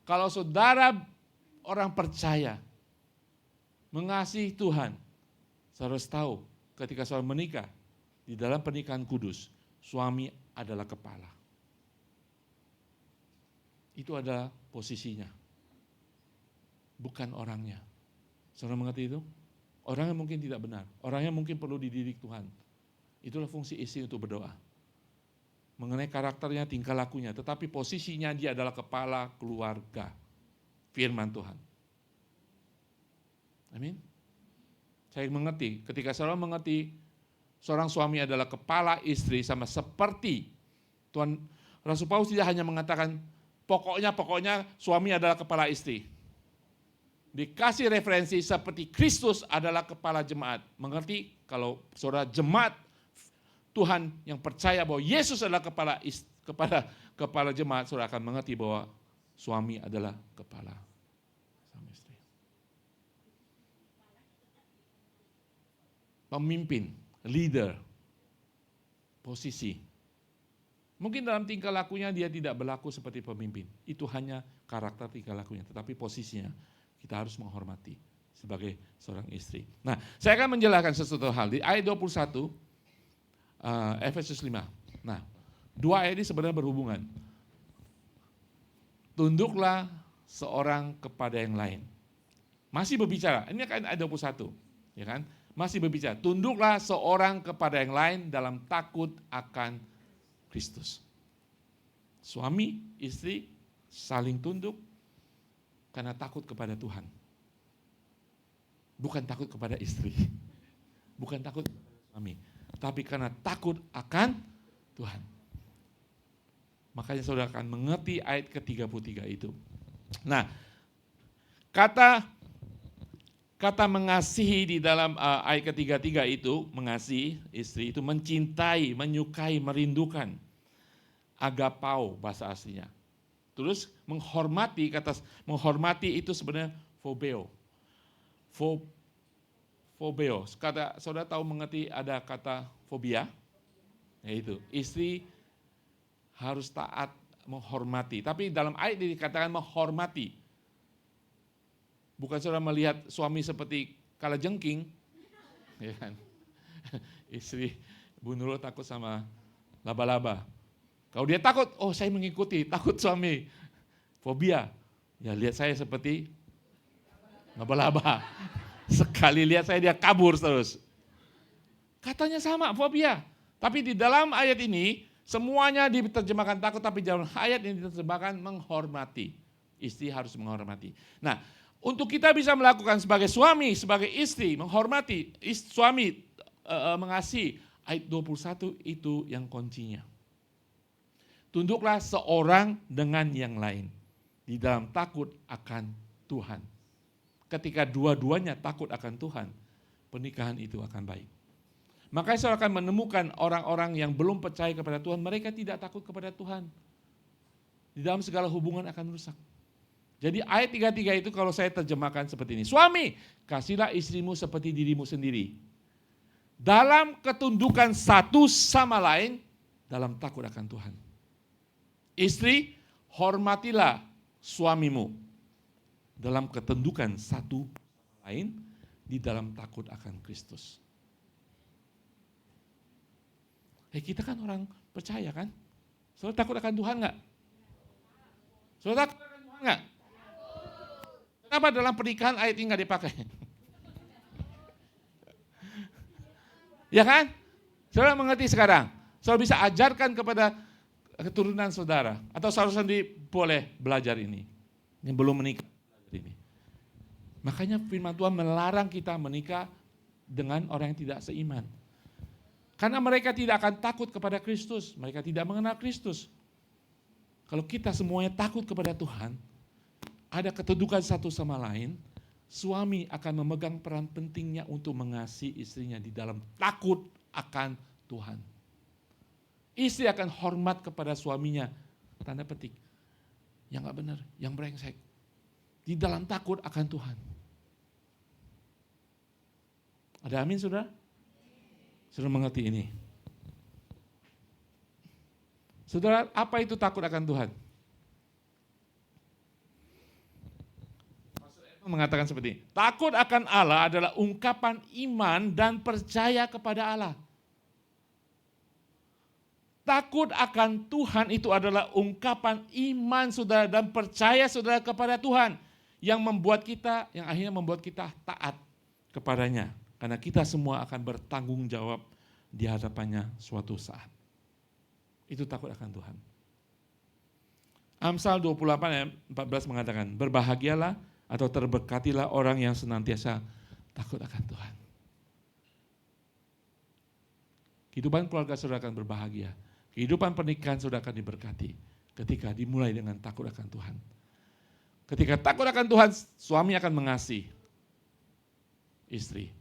Kalau saudara orang percaya, mengasihi Tuhan, saudara harus tahu ketika saudara menikah, di dalam pernikahan kudus, suami adalah kepala. Itu adalah posisinya, bukan orangnya. Saudara mengerti itu? Orangnya mungkin tidak benar, orangnya mungkin perlu dididik Tuhan. Itulah fungsi istri untuk berdoa. mengenai karakternya, tingkah lakunya, tetapi posisinya dia adalah kepala keluarga. Firman Tuhan. Amin. Saya mengerti, ketika saudara mengerti seorang suami adalah kepala istri sama seperti Tuhan, Rasul Paulus tidak hanya mengatakan pokoknya suami adalah kepala istri. Dikasih referensi seperti Kristus adalah kepala jemaat. Mengerti kalau saudara jemaat Tuhan yang percaya bahwa Yesus adalah kepala jemaat, saudara akan mengerti bahwa suami adalah kepala suami istri. Pemimpin, leader, posisi. Mungkin dalam tingkah lakunya dia tidak berlaku seperti pemimpin. Itu hanya karakter tingkah lakunya, tetapi posisinya kita harus menghormati sebagai seorang istri. Nah, saya akan menjelaskan sesuatu hal di ayat 21 Efesus 5. Nah, dua ayat ini sebenarnya berhubungan. Tunduklah seorang kepada yang lain. Masih berbicara, ini kan ayat 21, ya kan? Masih berbicara, tunduklah seorang kepada yang lain dalam takut akan Kristus. Suami, istri saling tunduk karena takut kepada Tuhan. Bukan takut kepada istri. Bukan takut kepada suami. Tapi karena takut akan Tuhan. Makanya saudara akan mengerti ayat ke-33 itu. Nah, kata mengasihi di dalam ayat ke-33 itu, mengasihi istri itu mencintai, menyukai, merindukan. Agapao bahasa aslinya. Terus menghormati, kata menghormati itu sebenarnya phobeo. Phobeo. Kata saudara tahu mengerti ada kata fobia? Yaitu istri harus taat menghormati. Tapi dalam ayat ini dikatakan menghormati. Bukan saudara melihat suami seperti kalajengking, ya kan? Istri Bu Nurul takut sama laba-laba. Kalau dia takut, oh saya mengikuti, takut suami. Fobia, ya lihat saya seperti laba-laba. Sekali lihat saya dia kabur terus. Katanya sama, fobia. Tapi di dalam ayat ini, semuanya diterjemahkan takut, tapi dalam ayat ini diterjemahkan menghormati. Istri harus menghormati. Nah, untuk kita bisa melakukan sebagai suami, sebagai istri, menghormati, suami mengasihi, ayat 21 itu yang kuncinya. Tunduklah seorang dengan yang lain di dalam takut akan Tuhan. Ketika dua-duanya takut akan Tuhan, pernikahan itu akan baik. Makanya saya akan menemukan orang-orang yang belum percaya kepada Tuhan, mereka tidak takut kepada Tuhan. Di dalam segala hubungan akan rusak. Jadi ayat 33 itu kalau saya terjemahkan seperti ini. Suami, kasihlah istrimu seperti dirimu sendiri. Dalam ketundukan satu sama lain, dalam takut akan Tuhan. Istri, hormatilah suamimu dalam ketundukan satu sama lain di dalam takut akan Kristus. Kita kan orang percaya kan? Saudara takut akan Tuhan enggak? Saudara takut akan Tuhan enggak? Kenapa dalam pernikahan ayat ini enggak dipakai? Ya kan? Saudara mengerti sekarang? Saudara bisa ajarkan kepada keturunan saudara, atau saudara sendiri boleh belajar ini, yang belum menikah ini. Makanya firman Tuhan melarang kita menikah dengan orang yang tidak seiman. Karena mereka tidak akan takut kepada Kristus, mereka tidak mengenal Kristus. Kalau kita semuanya takut kepada Tuhan, ada ketundukan satu sama lain, suami akan memegang peran pentingnya untuk mengasihi istrinya di dalam takut akan Tuhan. Istri akan hormat kepada suaminya, tanda petik, yang gak benar, yang brengsek. Di dalam takut akan Tuhan. Ada amin saudara? Saudara mengerti ini? Saudara, apa itu takut akan Tuhan? Mengatakan seperti ini, takut akan Allah adalah ungkapan iman dan percaya kepada Allah. Takut akan Tuhan itu adalah ungkapan iman saudara dan percaya saudara kepada Tuhan yang membuat kita, yang akhirnya membuat kita taat kepadanya. Karena kita semua akan bertanggung jawab di hadapannya suatu saat. Itu takut akan Tuhan. Amsal 28 ayat 14 mengatakan, berbahagialah atau terberkatilah orang yang senantiasa takut akan Tuhan. Kehidupan keluarga saudara akan berbahagia. Kehidupan pernikahan saudara akan diberkati ketika dimulai dengan takut akan Tuhan. Ketika takut akan Tuhan, suami akan mengasihi istri.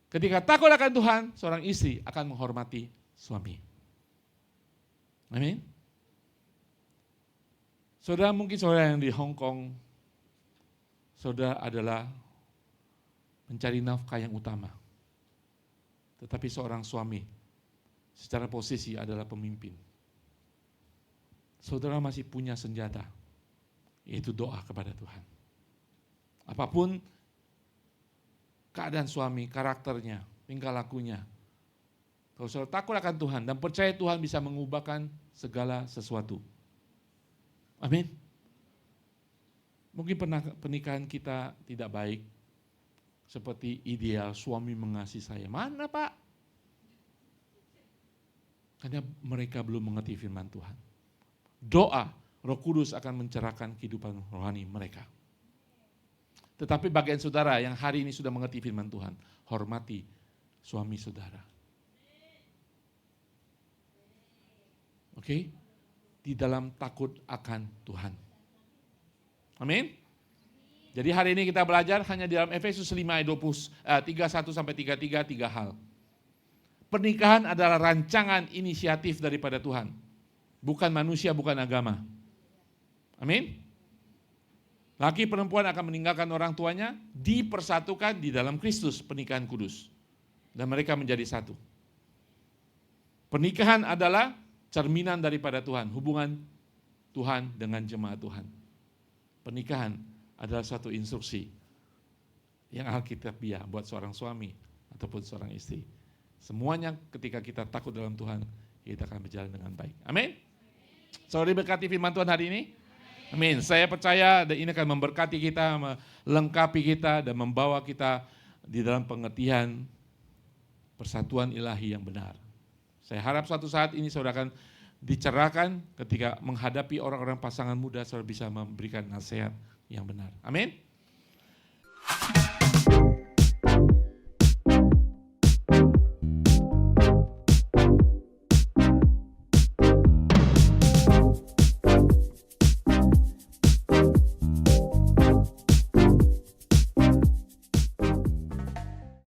Ketika takut akan Tuhan, seorang istri akan menghormati suami. Amin. Saudara, mungkin saudara yang di Hong Kong, saudara adalah mencari nafkah yang utama. Tetapi seorang suami secara posisi adalah pemimpin. Saudara masih punya senjata, yaitu doa kepada Tuhan. Apapun keadaan suami, karakternya, tingkah lakunya, kalau saudara takut akan Tuhan dan percaya Tuhan bisa mengubahkan segala sesuatu. Amin. Mungkin pernikahan kita tidak baik, seperti ideal suami mengasihi saya. Mana Pak? Karena mereka belum mengerti firman Tuhan. Doa, Roh Kudus akan mencerahkan kehidupan rohani mereka. Tetapi bagian saudara yang hari ini sudah mengerti firman Tuhan, hormati suami saudara. Oke? Di dalam takut akan Tuhan. Amin. Jadi hari ini kita belajar hanya di dalam Efesus 5 ayat 31 sampai 33 3 hal. Pernikahan adalah rancangan inisiatif daripada Tuhan. Bukan manusia, bukan agama. Amin. Laki perempuan akan meninggalkan orang tuanya, dipersatukan di dalam Kristus, pernikahan kudus. Dan mereka menjadi satu. Pernikahan adalah cerminan daripada Tuhan, hubungan Tuhan dengan jemaat Tuhan. Pernikahan adalah satu instruksi yang alkitabiah buat seorang suami ataupun seorang istri. Semuanya ketika kita takut dalam Tuhan, kita akan berjalan dengan baik. Amin. Saudara diberkati firman Tuhan hari ini. Amin. Saya percaya dan ini akan memberkati kita, melengkapi kita dan membawa kita di dalam pengertian persatuan ilahi yang benar. Saya harap suatu saat ini saudara akan dicerahkan ketika menghadapi orang-orang pasangan muda, saudara bisa memberikan nasihat yang benar. Amin.